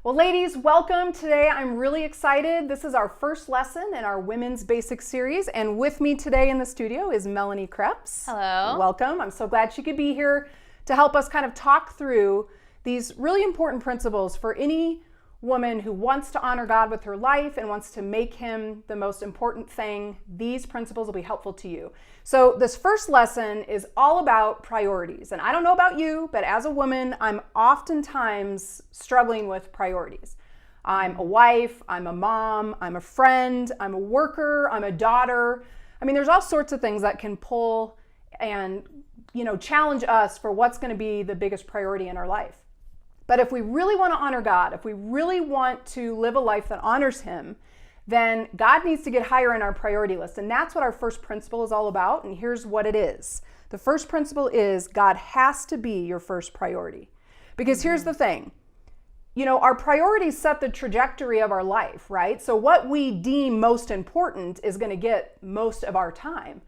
Well, ladies, welcome. Today I'm really excited. This is our first lesson in our Women's Basics series, and with me today in the studio is Melanie Krebs. Hello. Welcome. I'm so glad she could be here to help us kind of talk through these really important principles for any woman who wants to honor God with her life and wants to make Him the most important thing. These principles will be helpful to you. So this first lesson is all about priorities. And I don't know about you, but as a woman, I'm oftentimes struggling with priorities. I'm a wife, I'm a mom, I'm a friend, I'm a worker, I'm a daughter. I mean, there's all sorts of things that can pull and, challenge us for what's going to be the biggest priority in our life. But if we really want to honor God, if we really want to live a life that honors Him, then God needs to get higher in our priority list. And that's what our first principle is all about. And here's what it is. The first principle is God has to be your first priority. Because here's the thing. Our priorities set the trajectory of our life, right? So what we deem most important is going to get most of our time.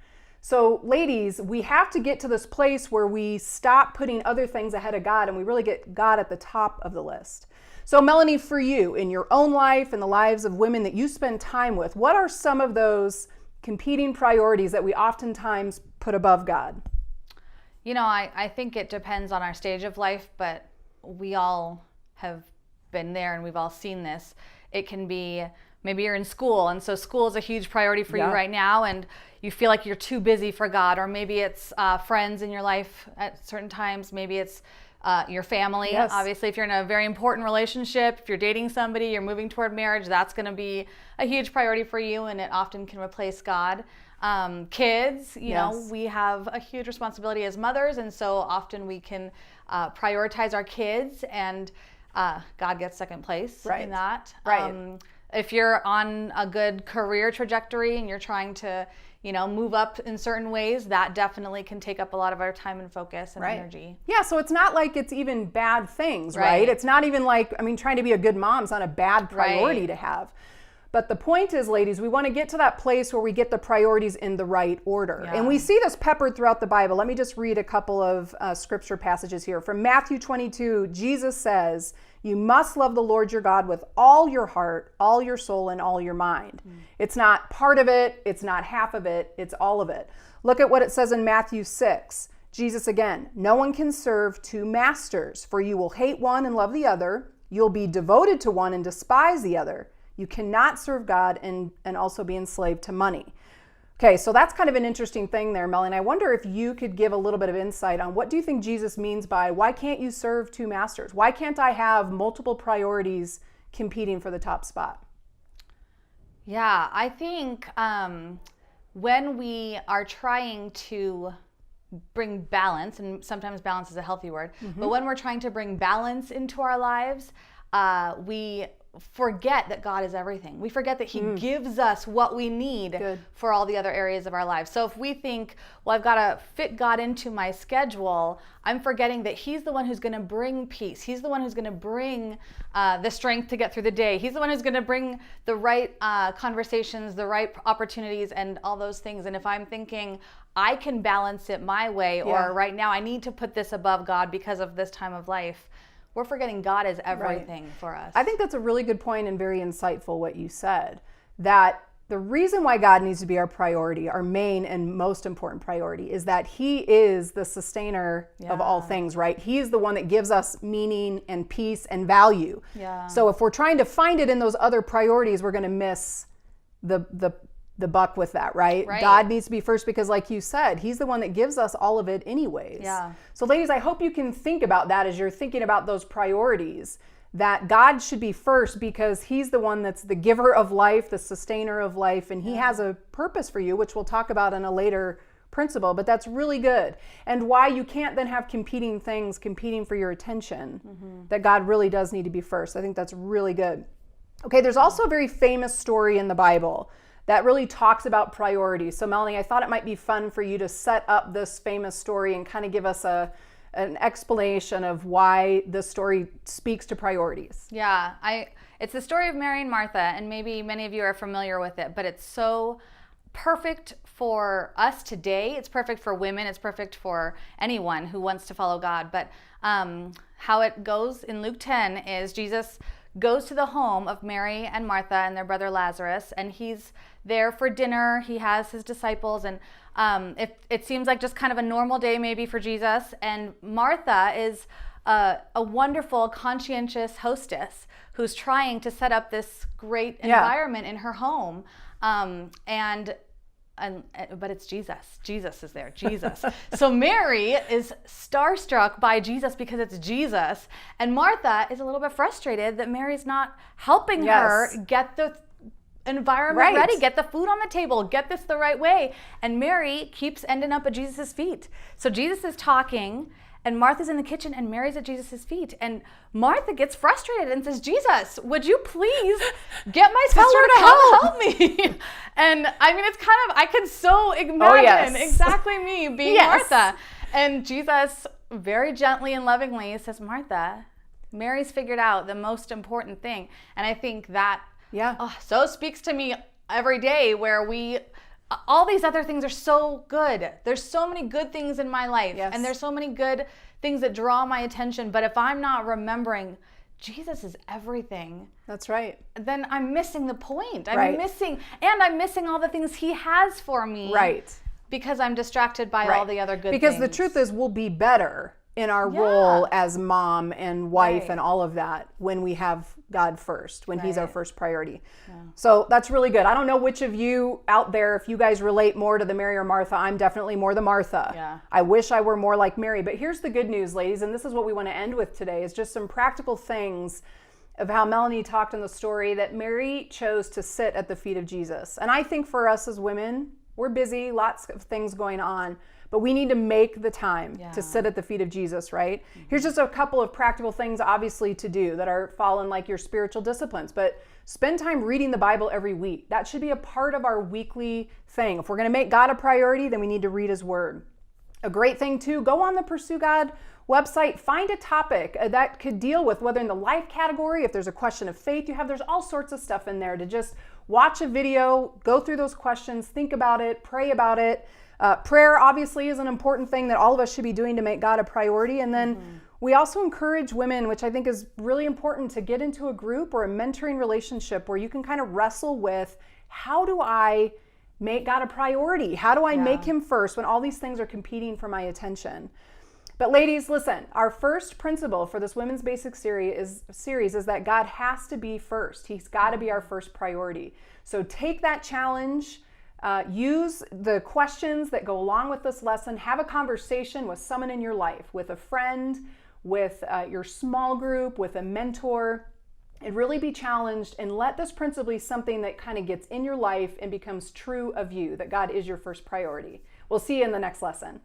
So ladies, we have to get to this place where we stop putting other things ahead of God and we really get God at the top of the list. So Melanie, for you, in your own life and the lives of women that you spend time with, what are some of those competing priorities that we oftentimes put above God? I think it depends on our stage of life, but we all have been there and we've all seen this. It can be maybe you're in school, and so school is a huge priority for you right now, and you feel like you're too busy for God. Or maybe it's friends in your life at certain times. Maybe it's your family. Yes. Obviously, if you're in a very important relationship, if you're dating somebody, you're moving toward marriage, that's going to be a huge priority for you, and it often can replace God. Kids, we have a huge responsibility as mothers, and so often we can prioritize our kids, and God gets second place in that. Right. If you're on a good career trajectory and you're trying to, move up in certain ways, that definitely can take up a lot of our time and focus and energy. Yeah, so it's not like it's even bad things, right? It's not even like, trying to be a good mom is not a bad priority to have. But the point is, ladies, we want to get to that place where we get the priorities in the right order. Yeah. And we see this peppered throughout the Bible. Let me just read a couple of scripture passages here. From Matthew 22, Jesus says, "You must love the Lord your God with all your heart, all your soul, and all your mind." It's not part of it. It's not half of it. It's all of it. Look at what it says in Matthew 6. Jesus again, "No one can serve two masters, for you will hate one and love the other. You'll be devoted to one and despise the other. You cannot serve God and also be enslaved to money." Okay, so that's kind of an interesting thing there, Melanie. I wonder if you could give a little bit of insight on what do you think Jesus means by why can't you serve two masters? Why can't I have multiple priorities competing for the top spot? Yeah, I think when we are trying to bring balance, and sometimes balance is a healthy word, but when we're trying to bring balance into our lives, we forget that God is everything. We forget that He gives us what we need for all the other areas of our lives. So if we think, well, I've got to fit God into my schedule, I'm forgetting that He's the one who's going to bring peace. He's the one who's going to bring the strength to get through the day. He's the one who's going to bring the right conversations, the right opportunities, and all those things. And if I'm thinking, I can balance it my way, or right now I need to put this above God because of this time of life, we're forgetting God is everything for us. I think that's a really good point and very insightful what you said, that the reason why God needs to be our priority, our main and most important priority, is that He is the sustainer of all things, right? He is the one that gives us meaning and peace and value. Yeah. So if we're trying to find it in those other priorities, we're going to miss the buck with that, right? God needs to be first because, like you said, He's the one that gives us all of it anyways. Yeah. So ladies, I hope you can think about that as you're thinking about those priorities, that God should be first because He's the one that's the giver of life, the sustainer of life, and He has a purpose for you, which we'll talk about in a later principle, but that's really good. And why you can't then have competing things competing for your attention, that God really does need to be first. I think that's really good. Okay, there's also a very famous story in the Bible that really talks about priorities. So Melanie, I thought it might be fun for you to set up this famous story and kind of give us an explanation of why this story speaks to priorities. Yeah, it's the story of Mary and Martha, and maybe many of you are familiar with it, but it's so perfect for us today. It's perfect for women. It's perfect for anyone who wants to follow God. But how it goes in Luke 10 is Jesus goes to the home of Mary and Martha and their brother Lazarus, and he's there for dinner. He has his disciples, and it seems like just kind of a normal day maybe for Jesus. And Martha is a wonderful, conscientious hostess who's trying to set up this great environment in her home. But it's Jesus. Jesus is there. Jesus. So Mary is starstruck by Jesus because it's Jesus. And Martha is a little bit frustrated that Mary's not helping her get the environment ready, get the food on the table, get this the right way. And Mary keeps ending up at Jesus' feet. So Jesus is talking, and Martha's in the kitchen, and Mary's at Jesus' feet. And Martha gets frustrated and says, Jesus, would you please get my sister to help me? And I mean, it's kind of, I can so imagine exactly me being Martha. And Jesus very gently and lovingly says, Martha, Mary's figured out the most important thing. And I think that so speaks to me every day, where all these other things are so good. There's so many good things in my life, and there's so many good things that draw my attention. But if I'm not remembering Jesus is everything, that's right, then I'm missing the point. I'm missing all the things he has for me. Right. Because I'm distracted by all the other good things. Because the truth is, we'll be better in our role as mom and wife and all of that when we have God first, when he's our first priority. So that's really good. I don't know which of you out there, if you guys relate more to the Mary or Martha. I'm definitely more the Martha. I wish I were more like Mary. But here's the good news, ladies, and this is what we want to end with today, is just some practical things of how Melanie talked in the story, that Mary chose to sit at the feet of Jesus. And I think for us as women, we're busy, lots of things going on, but we need to make the time to sit at the feet of Jesus, right? Here's just a couple of practical things, obviously, to do that are fallen like your spiritual disciplines. But spend time reading the Bible every week. That should be a part of our weekly thing. If we're going to make God a priority, then we need to read his word. A great thing, too, go on the Pursue God website, find a topic that could deal with, whether in the life category, if there's a question of faith there's all sorts of stuff in there to just watch a video, go through those questions, think about it, pray about it. Prayer obviously is an important thing that all of us should be doing to make God a priority. And then we also encourage women, which I think is really important, to get into a group or a mentoring relationship where you can kind of wrestle with, how do I make God a priority? How do I make him first when all these things are competing for my attention? But ladies, listen, our first principle for this Women's Basics series is that God has to be first. He's got to be our first priority. So take that challenge. Use the questions that go along with this lesson. Have a conversation with someone in your life, with a friend, with your small group, with a mentor, and really be challenged, and let this principle be something that kind of gets in your life and becomes true of you, that God is your first priority. We'll see you in the next lesson.